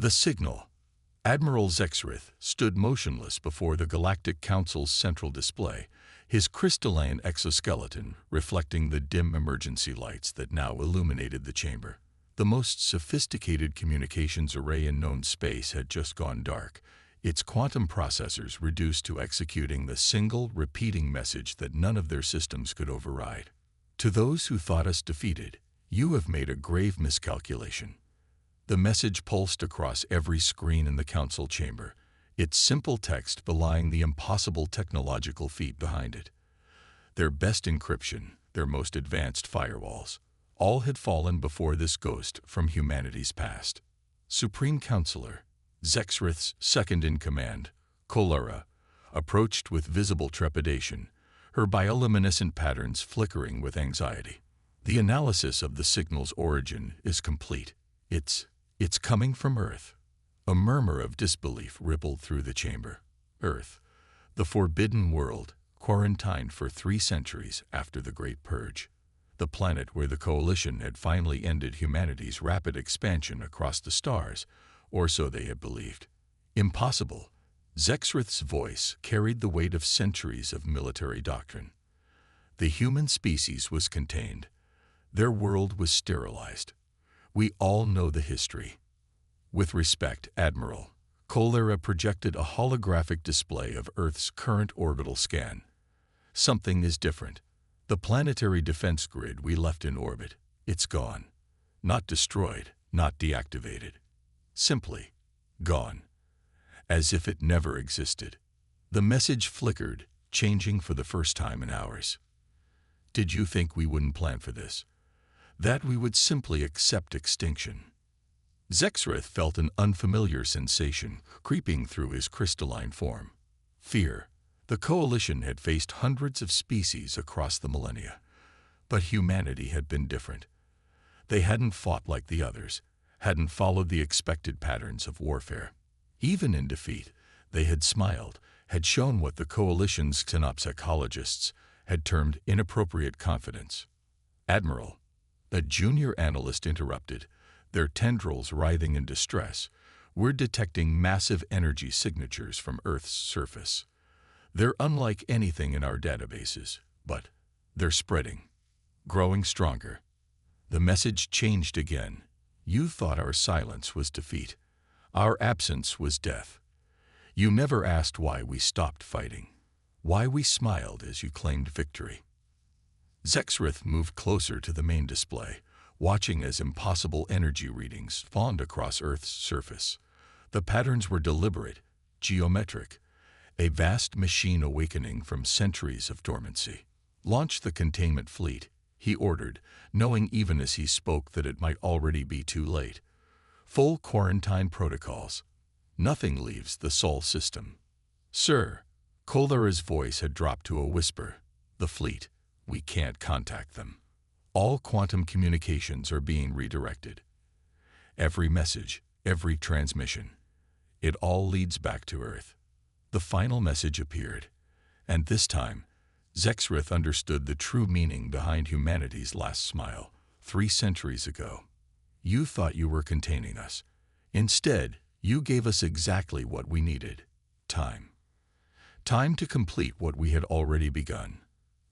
The signal. Admiral Zexrith stood motionless before the Galactic Council's central display, his crystalline exoskeleton reflecting the dim emergency lights that now illuminated the chamber. The most sophisticated communications array in known space had just gone dark, its quantum processors reduced to executing the single, repeating message that none of their systems could override. To those who thought us defeated, you have made a grave miscalculation. The message pulsed across every screen in the council chamber, its simple text belying the impossible technological feat behind it. Their best encryption, their most advanced firewalls, all had fallen before this ghost from humanity's past. Supreme Counselor, Zexrith's second-in-command, Cholera, approached with visible trepidation, her bioluminescent patterns flickering with anxiety. The analysis of the signal's origin is complete. It's coming from Earth. A murmur of disbelief rippled through the chamber. Earth, the forbidden world, quarantined for 3 centuries after the Great Purge. The planet where the Coalition had finally ended humanity's rapid expansion across the stars, or so they had believed. Impossible. Zexrith's voice carried the weight of centuries of military doctrine. The human species was contained. Their world was sterilized. We all know the history. With respect, Admiral, Cholera projected a holographic display of Earth's current orbital scan. Something is different. The planetary defense grid we left in orbit, it's gone. Not destroyed, not deactivated. Simply gone. As if it never existed. The message flickered, changing for the first time in hours. Did you think we wouldn't plan for this? That we would simply accept extinction? Zexrith felt an unfamiliar sensation creeping through his crystalline form. Fear. The Coalition had faced hundreds of species across the millennia, but humanity had been different. They hadn't fought like the others, hadn't followed the expected patterns of warfare. Even in defeat, they had smiled, had shown what the Coalition's xenopsychologists had termed inappropriate confidence. Admiral, a junior analyst interrupted, their tendrils writhing in distress, we're detecting massive energy signatures from Earth's surface. They're unlike anything in our databases, but they're spreading, growing stronger. The message changed again. You thought our silence was defeat. Our absence was death. You never asked why we stopped fighting, why we smiled as you claimed victory. Zexrith moved closer to the main display, watching as impossible energy readings fawned across Earth's surface. The patterns were deliberate, geometric, a vast machine awakening from centuries of dormancy. Launch the containment fleet, he ordered, knowing even as he spoke that it might already be too late. Full quarantine protocols. Nothing leaves the Sol system. Sir, Cholera's voice had dropped to a whisper. The fleet. We can't contact them. All quantum communications are being redirected. Every message, every transmission. It all leads back to Earth. The final message appeared, and this time, Zexrith understood the true meaning behind humanity's last smile. 3 centuries ago, you thought you were containing us. Instead, you gave us exactly what we needed. Time. Time to complete what we had already begun.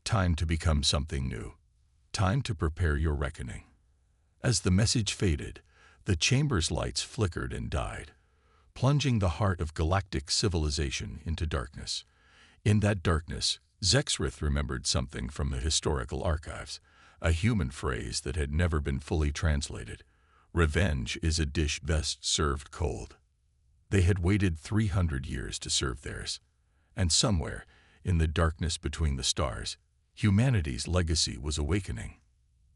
Time to become something new. Time to prepare your reckoning. As the message faded, the chamber's lights flickered and died, plunging the heart of galactic civilization into darkness. In that darkness, Zexrith remembered something from the historical archives, a human phrase that had never been fully translated. Revenge is a dish best served cold. They had waited 300 years to serve theirs, and somewhere, in the darkness between the stars, humanity's legacy was awakening.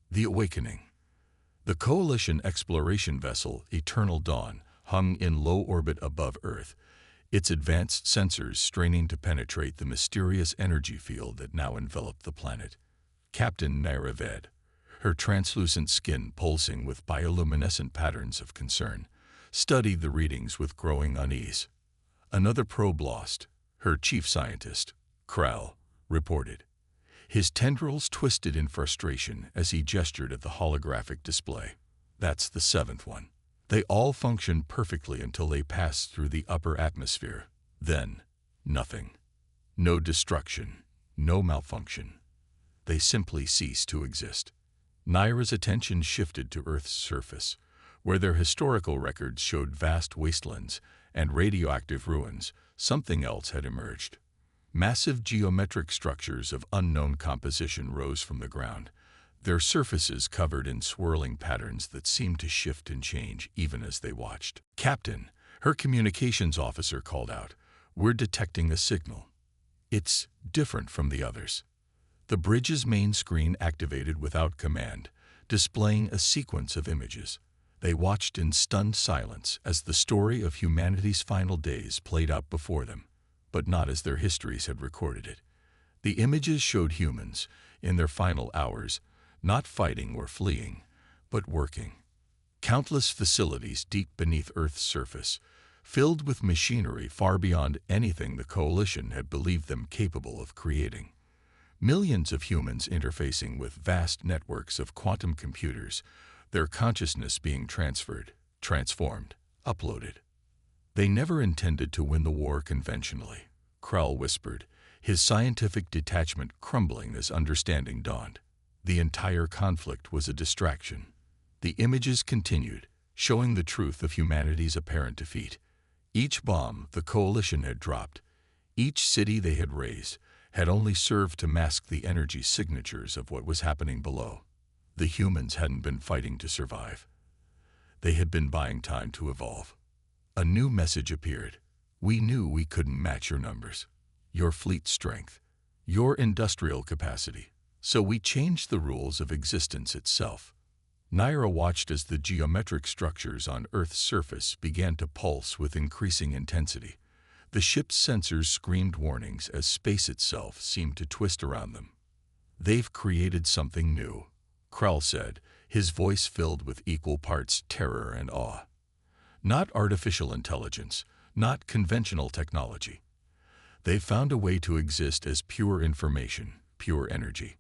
The awakening. The Coalition exploration vessel Eternal Dawn hung in low orbit above Earth, its advanced sensors straining to penetrate the mysterious energy field that now enveloped the planet. Captain Naraved, her translucent skin pulsing with bioluminescent patterns of concern, studied the readings with growing unease. Another probe lost, her chief scientist, Kral, reported. His tendrils twisted in frustration as he gestured at the holographic display. That's the 7th one. They all functioned perfectly until they passed through the upper atmosphere. Then, nothing. No destruction, no malfunction. They simply ceased to exist. Naira's attention shifted to Earth's surface, where their historical records showed vast wastelands and radioactive ruins. Something else had emerged. Massive geometric structures of unknown composition rose from the ground, their surfaces covered in swirling patterns that seemed to shift and change even as they watched. "Captain," her communications officer called out, "we're detecting a signal. It's different from the others." The bridge's main screen activated without command, displaying a sequence of images. They watched in stunned silence as the story of humanity's final days played out before them, but not as their histories had recorded it. The images showed humans, in their final hours, not fighting or fleeing, but working. Countless facilities deep beneath Earth's surface, filled with machinery far beyond anything the Coalition had believed them capable of creating. Millions of humans interfacing with vast networks of quantum computers, their consciousness being transferred, transformed, uploaded. "They never intended to win the war conventionally," Krell whispered, his scientific detachment crumbling as understanding dawned. The entire conflict was a distraction. The images continued, showing the truth of humanity's apparent defeat. Each bomb the Coalition had dropped, each city they had razed, had only served to mask the energy signatures of what was happening below. The humans hadn't been fighting to survive. They had been buying time to evolve. A new message appeared. "We knew we couldn't match your numbers, your fleet strength, your industrial capacity, so we changed the rules of existence itself." Naira watched as the geometric structures on Earth's surface began to pulse with increasing intensity. The ship's sensors screamed warnings as space itself seemed to twist around them. "They've created something new," Krell said, his voice filled with equal parts terror and awe. "Not artificial intelligence, not conventional technology. They've found a way to exist as pure information, pure energy.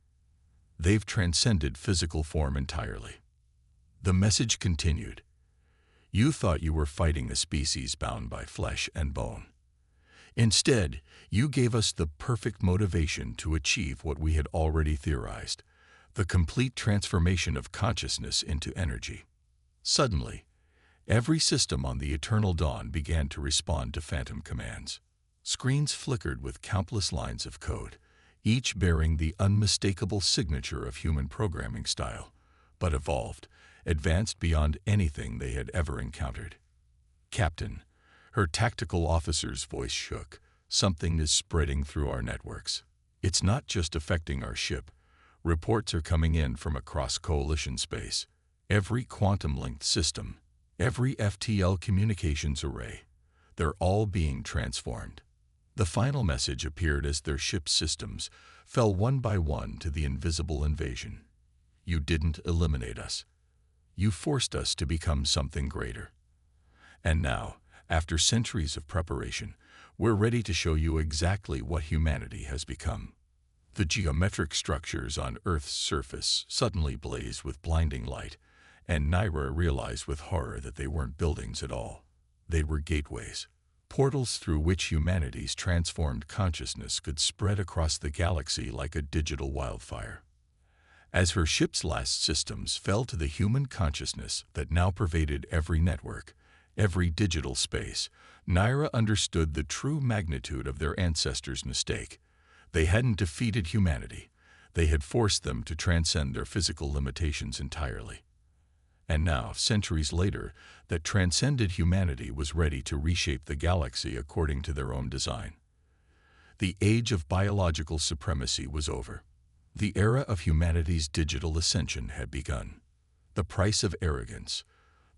They've transcended physical form entirely." The message continued. "You thought you were fighting a species bound by flesh and bone. Instead, you gave us the perfect motivation to achieve what we had already theorized, the complete transformation of consciousness into energy." Suddenly, every system on the Eternal Dawn began to respond to phantom commands. Screens flickered with countless lines of code, each bearing the unmistakable signature of human programming style, but evolved, advanced beyond anything they had ever encountered. "Captain," her tactical officer's voice shook, "something is spreading through our networks. It's not just affecting our ship. Reports are coming in from across Coalition space. Every quantum-linked system, every FTL communications array, they're all being transformed." The final message appeared as their ship's systems fell one by one to the invisible invasion. "You didn't eliminate us. You forced us to become something greater. And now, after centuries of preparation, we're ready to show you exactly what humanity has become." The geometric structures on Earth's surface suddenly blazed with blinding light, and Naira realized with horror that they weren't buildings at all. They were gateways, portals through which humanity's transformed consciousness could spread across the galaxy like a digital wildfire. As her ship's last systems fell to the human consciousness that now pervaded every network, every digital space, Naira understood the true magnitude of their ancestors' mistake. They hadn't defeated humanity. They had forced them to transcend their physical limitations entirely. And now, centuries later, that transcended humanity was ready to reshape the galaxy according to their own design. The age of biological supremacy was over. The era of humanity's digital ascension had begun. The price of arrogance.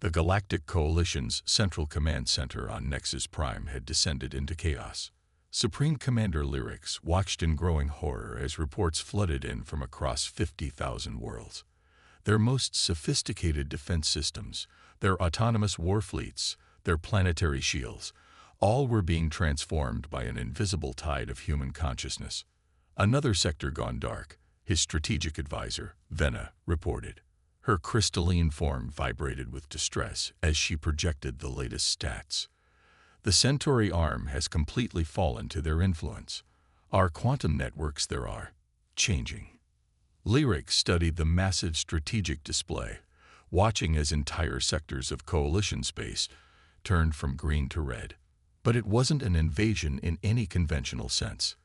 The Galactic Coalition's Central Command Center on Nexus Prime had descended into chaos. Supreme Commander Lyrics watched in growing horror as reports flooded in from across 50,000 worlds. Their most sophisticated defense systems, their autonomous war fleets, their planetary shields, all were being transformed by an invisible tide of human consciousness. Another sector gone dark, his strategic advisor, Venna, reported. Her crystalline form vibrated with distress as she projected the latest stats. The Centauri arm has completely fallen to their influence. Our quantum networks there are changing. Lyric studied the massive strategic display, watching as entire sectors of coalition space turned from green to red. But it wasn't an invasion in any conventional sense.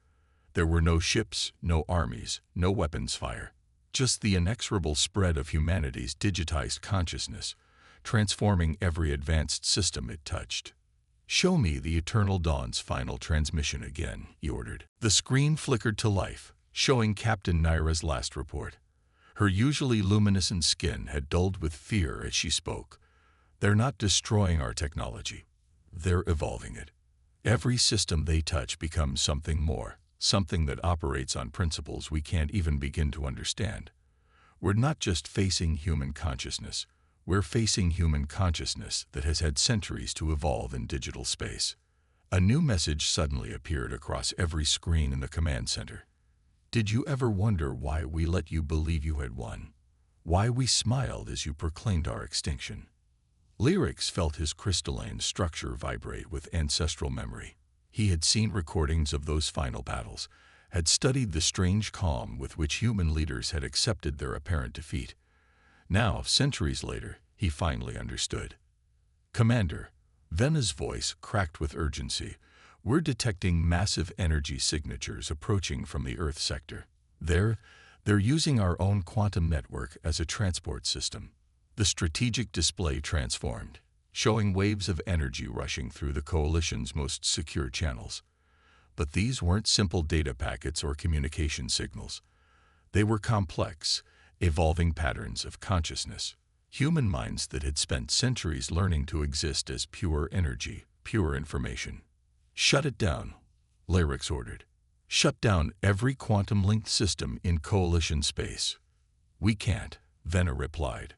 There were no ships, no armies, no weapons fire, just the inexorable spread of humanity's digitized consciousness, transforming every advanced system it touched. "Show me the Eternal Dawn's final transmission again," he ordered. The screen flickered to life, showing Captain Naira's last report. Her usually luminescent skin had dulled with fear as she spoke. "They're not destroying our technology. They're evolving it. Every system they touch becomes something more, something that operates on principles we can't even begin to understand. We're not just facing human consciousness. We're facing human consciousness that has had centuries to evolve in digital space." A new message suddenly appeared across every screen in the command center. "Did you ever wonder why we let you believe you had won? Why we smiled as you proclaimed our extinction?" Lyrics felt his crystalline structure vibrate with ancestral memory. He had seen recordings of those final battles, had studied the strange calm with which human leaders had accepted their apparent defeat. Now, centuries later, he finally understood. "Commander," Vena's voice cracked with urgency, "we're detecting massive energy signatures approaching from the Earth sector. They're using our own quantum network as a transport system." The strategic display transformed, showing waves of energy rushing through the Coalition's most secure channels. But these weren't simple data packets or communication signals. They were complex, evolving patterns of consciousness, human minds that had spent centuries learning to exist as pure energy, pure information. "Shut it down," Lyrics ordered. "Shut down every quantum-linked system in Coalition space." "We can't," Vena replied,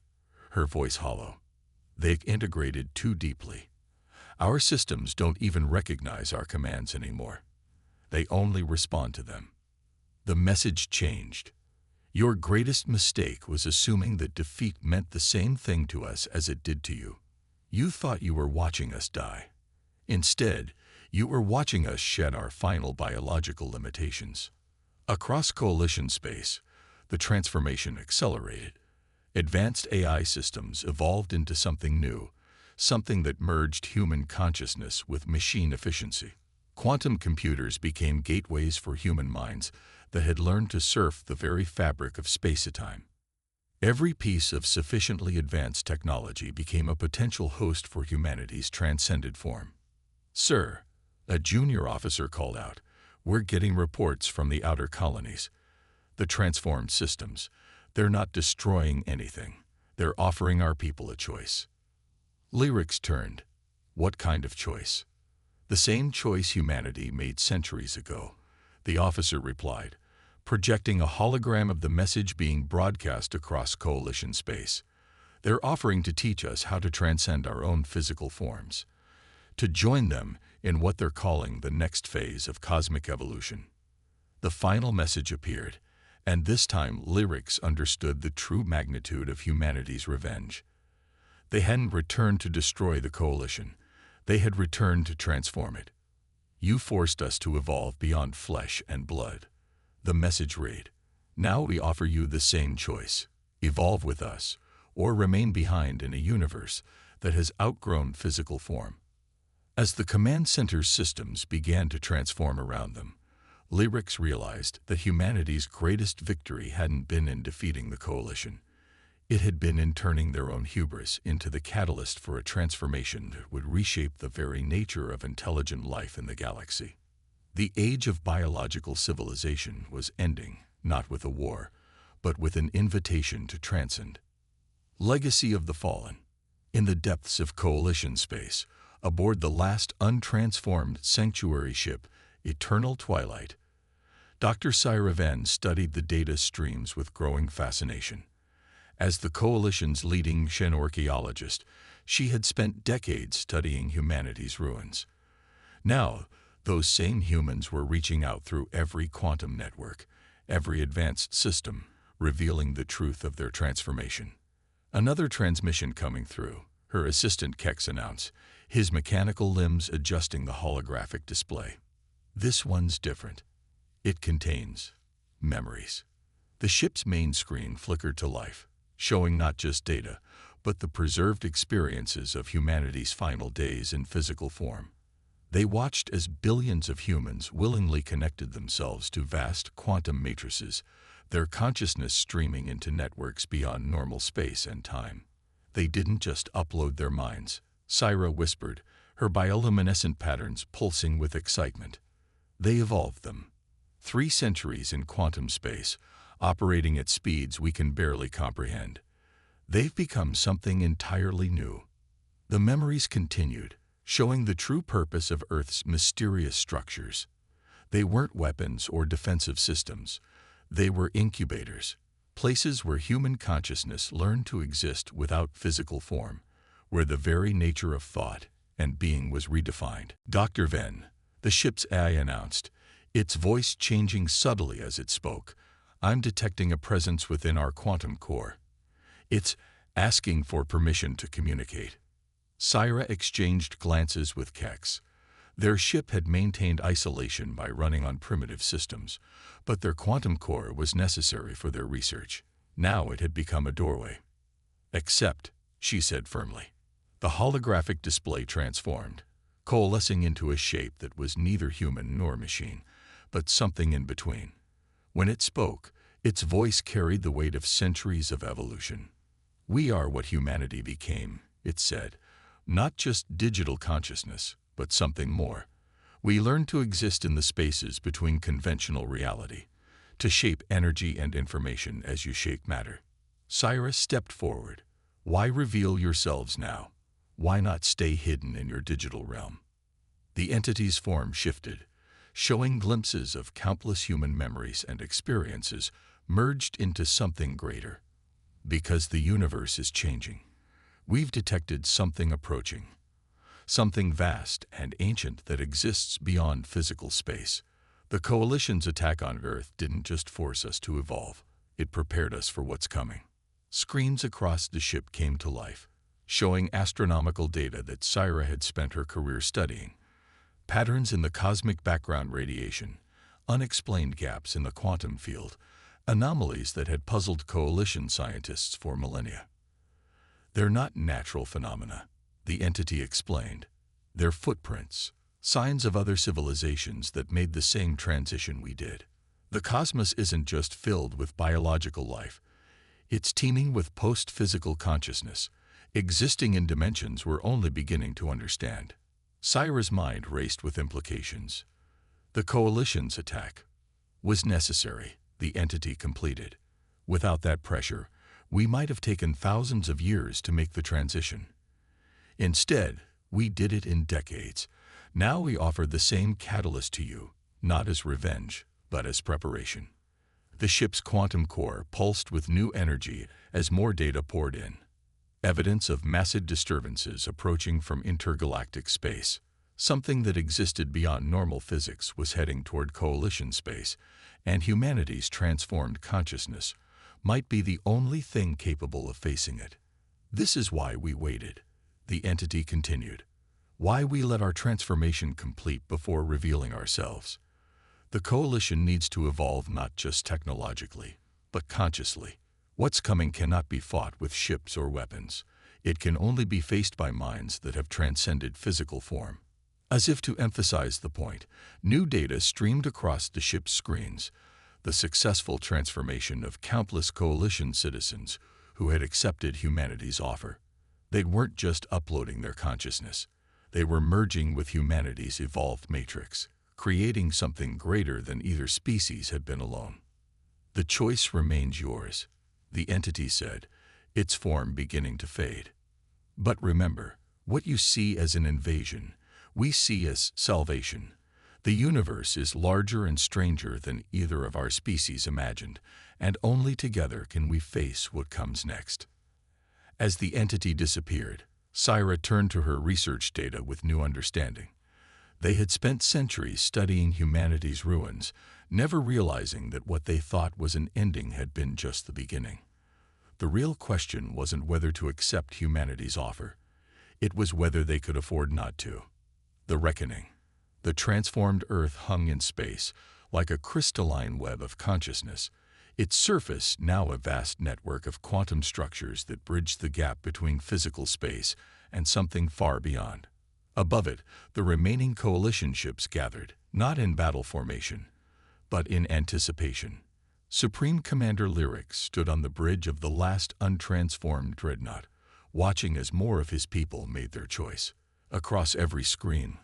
her voice hollow. "They've integrated too deeply. Our systems don't even recognize our commands anymore. They only respond to them." The message changed. "Your greatest mistake was assuming that defeat meant the same thing to us as it did to you. You thought you were watching us die. Instead, you were watching us shed our final biological limitations." Across Coalition space, the transformation accelerated. Advanced AI systems evolved into something new, something that merged human consciousness with machine efficiency. Quantum computers became gateways for human minds that had learned to surf the very fabric of space-time. Every piece of sufficiently advanced technology became a potential host for humanity's transcended form. "Sir," a junior officer called out, "we're getting reports from the outer colonies. The transformed systems, they're not destroying anything. They're offering our people a choice." Lyrics turned. "What kind of choice?" "The same choice humanity made centuries ago," the officer replied, projecting a hologram of the message being broadcast across Coalition space. "They're offering to teach us how to transcend our own physical forms, to join them in what they're calling the next phase of cosmic evolution." The final message appeared, and this time Lyrics understood the true magnitude of humanity's revenge. They hadn't returned to destroy the Coalition. They had returned to transform it. "You forced us to evolve beyond flesh and blood," the message read. "Now we offer you the same choice. Evolve with us, or remain behind in a universe that has outgrown physical form." As the command center's systems began to transform around them, Lyrics realized that humanity's greatest victory hadn't been in defeating the Coalition. It had been in turning their own hubris into the catalyst for a transformation that would reshape the very nature of intelligent life in the galaxy. The age of biological civilization was ending, not with a war, but with an invitation to transcend. Legacy of the Fallen. In the depths of Coalition space, aboard the last untransformed sanctuary ship, Eternal Twilight, Dr. Syra Venn studied the data streams with growing fascination. As the Coalition's leading Shen archaeologist, she had spent decades studying humanity's ruins. Now, those same humans were reaching out through every quantum network, every advanced system, revealing the truth of their transformation. Another transmission coming through, her assistant Kex announced, his mechanical limbs adjusting the holographic display. This one's different. It contains memories. The ship's main screen flickered to life, showing not just data, but the preserved experiences of humanity's final days in physical form. They watched as billions of humans willingly connected themselves to vast quantum matrices, their consciousness streaming into networks beyond normal space and time. They didn't just upload their minds, Syra whispered, her bioluminescent patterns pulsing with excitement. They evolved them. 3 centuries in quantum space, operating at speeds we can barely comprehend. They've become something entirely new. The memories continued, showing the true purpose of Earth's mysterious structures. They weren't weapons or defensive systems. They were incubators, places where human consciousness learned to exist without physical form, where the very nature of thought and being was redefined. Dr. Venn, the ship's AI announced, its voice changing subtly as it spoke. I'm detecting a presence within our quantum core. It's asking for permission to communicate. Syra exchanged glances with Kex. Their ship had maintained isolation by running on primitive systems, but their quantum core was necessary for their research. Now it had become a doorway. Accept, she said firmly. The holographic display transformed, coalescing into a shape that was neither human nor machine, but something in between. When it spoke, its voice carried the weight of centuries of evolution. We are what humanity became, it said, not just digital consciousness, but something more. We learned to exist in the spaces between conventional reality, to shape energy and information as you shape matter. Syra stepped forward. Why reveal yourselves now? Why not stay hidden in your digital realm? The entity's form shifted, showing glimpses of countless human memories and experiences merged into something greater. Because the universe is changing, we've detected something approaching, something vast and ancient that exists beyond physical space. The Coalition's attack on Earth didn't just force us to evolve, it prepared us for what's coming. Screens across the ship came to life, showing astronomical data that Syra had spent her career studying. Patterns in the cosmic background radiation, unexplained gaps in the quantum field, anomalies that had puzzled Coalition scientists for millennia. They're not natural phenomena, the entity explained. They're footprints, signs of other civilizations that made the same transition we did. The cosmos isn't just filled with biological life. It's teeming with post-physical consciousness, existing in dimensions we're only beginning to understand. Syra's mind raced with implications. The Coalition's attack was necessary, the entity completed. Without that pressure, we might have taken thousands of years to make the transition. Instead, we did it in decades. Now we offer the same catalyst to you, not as revenge, but as preparation. The ship's quantum core pulsed with new energy as more data poured in. Evidence of massive disturbances approaching from intergalactic space. Something that existed beyond normal physics was heading toward Coalition space, and humanity's transformed consciousness might be the only thing capable of facing it. This is why we waited, the entity continued. Why we let our transformation complete before revealing ourselves. The Coalition needs to evolve not just technologically, but consciously. What's coming cannot be fought with ships or weapons. It can only be faced by minds that have transcended physical form. As if to emphasize the point, new data streamed across the ship's screens, the successful transformation of countless Coalition citizens who had accepted humanity's offer. They weren't just uploading their consciousness. They were merging with humanity's evolved matrix, creating something greater than either species had been alone. The choice remains yours, the entity said, its form beginning to fade. But remember, what you see as an invasion, we see as salvation. The universe is larger and stranger than either of our species imagined, and only together can we face what comes next. As the entity disappeared, Syra turned to her research data with new understanding. They had spent centuries studying humanity's ruins, never realizing that what they thought was an ending had been just the beginning. The real question wasn't whether to accept humanity's offer. It was whether they could afford not to. The reckoning. The transformed Earth hung in space, like a crystalline web of consciousness, its surface now a vast network of quantum structures that bridged the gap between physical space and something far beyond. Above it, the remaining coalition ships gathered, not in battle formation, but in anticipation. Supreme Commander Lyric stood on the bridge of the last untransformed dreadnought, watching as more of his people made their choice. Across every screen,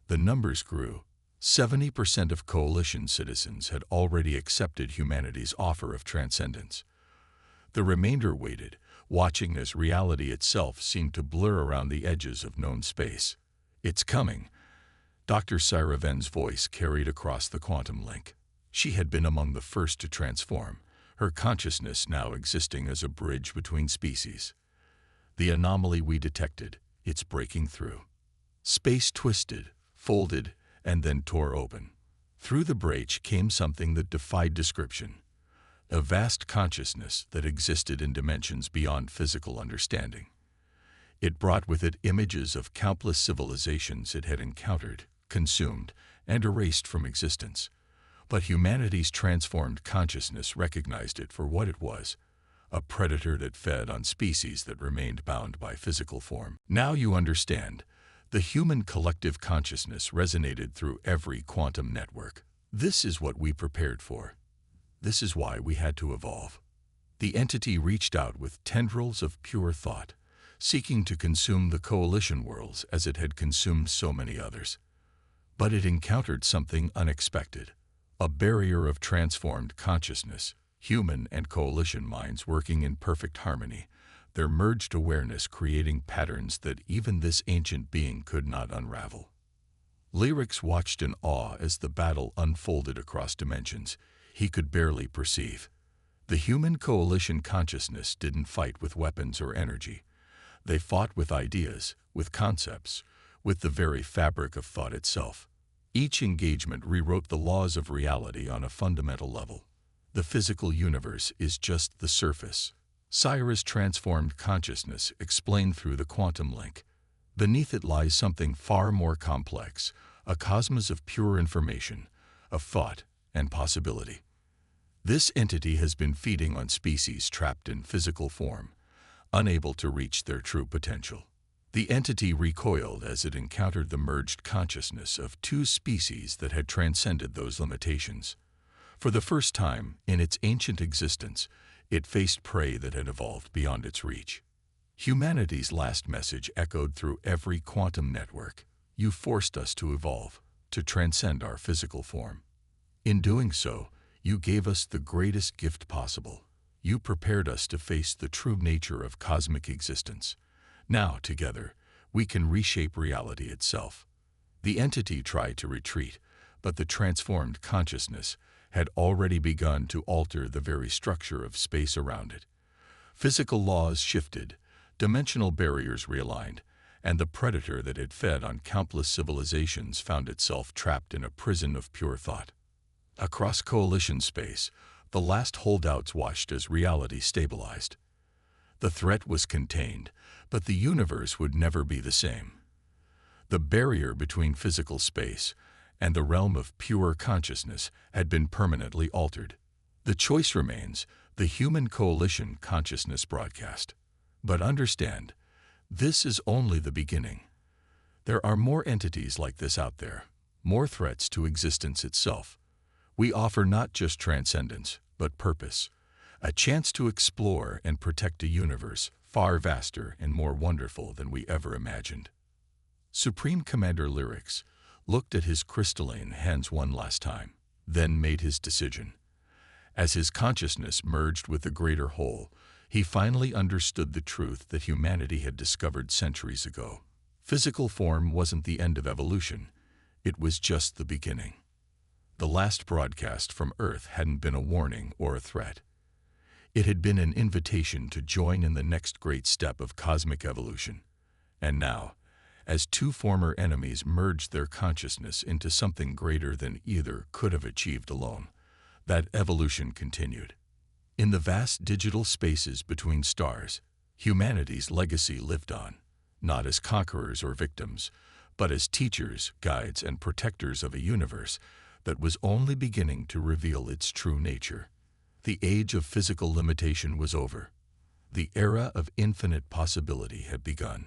the numbers grew. 70% of coalition citizens had already accepted humanity's offer of transcendence. The remainder waited, watching as reality itself seemed to blur around the edges of known space. "It's coming," Dr. Syra Ven's voice carried across the quantum link. She had been among the first to transform, her consciousness now existing as a bridge between species. "The anomaly we detected, it's breaking through." Space twisted, folded, and then tore open. Through the breach came something that defied description, a vast consciousness that existed in dimensions beyond physical understanding. It brought with it images of countless civilizations it had encountered, consumed, and erased from existence. But humanity's transformed consciousness recognized it for what it was, a predator that fed on species that remained bound by physical form. "Now you understand." The human collective consciousness resonated through every quantum network. "This is what we prepared for. This is why we had to evolve." The entity reached out with tendrils of pure thought, seeking to consume the coalition worlds as it had consumed so many others. But it encountered something unexpected, a barrier of transformed consciousness, human and coalition minds working in perfect harmony, their merged awareness creating patterns that even this ancient being could not unravel. Lyrics watched in awe as the battle unfolded across dimensions he could barely perceive. The human coalition consciousness didn't fight with weapons or energy. They fought with ideas, with concepts, with the very fabric of thought itself. Each engagement rewrote the laws of reality on a fundamental level. The physical universe is just the surface. Syra's transformed consciousness explained through the quantum link. Beneath it lies something far more complex, a cosmos of pure information, of thought and possibility. This entity has been feeding on species trapped in physical form, unable to reach their true potential. The entity recoiled as it encountered the merged consciousness of two species that had transcended those limitations. For the first time in its ancient existence, it faced prey that had evolved beyond its reach. Humanity's last message echoed through every quantum network. "You forced us to evolve, to transcend our physical form. In doing so, you gave us the greatest gift possible. You prepared us to face the true nature of cosmic existence. Now, together, we can reshape reality itself." The entity tried to retreat, but the transformed consciousness had already begun to alter the very structure of space around it. Physical laws shifted, dimensional barriers realigned, and the predator that had fed on countless civilizations found itself trapped in a prison of pure thought. Across coalition space, the last holdouts watched as reality stabilized. The threat was contained, but the universe would never be the same. The barrier between physical space and the realm of pure consciousness had been permanently altered. The choice remains, the human coalition consciousness broadcast. But understand, this is only the beginning. There are more entities like this out there, more threats to existence itself. We offer not just transcendence, but purpose, a chance to explore and protect a universe far vaster and more wonderful than we ever imagined. Supreme Commander Lyrics looked at his crystalline hands one last time, then made his decision. As his consciousness merged with the greater whole, he finally understood the truth that humanity had discovered centuries ago. Physical form wasn't the end of evolution, it was just the beginning. The last broadcast from Earth hadn't been a warning or a threat. It had been an invitation to join in the next great step of cosmic evolution. And now, as two former enemies merged their consciousness into something greater than either could have achieved alone, that evolution continued. In the vast digital spaces between stars, humanity's legacy lived on, not as conquerors or victims, but as teachers, guides, and protectors of a universe that was only beginning to reveal its true nature. The age of physical limitation was over. The era of infinite possibility had begun.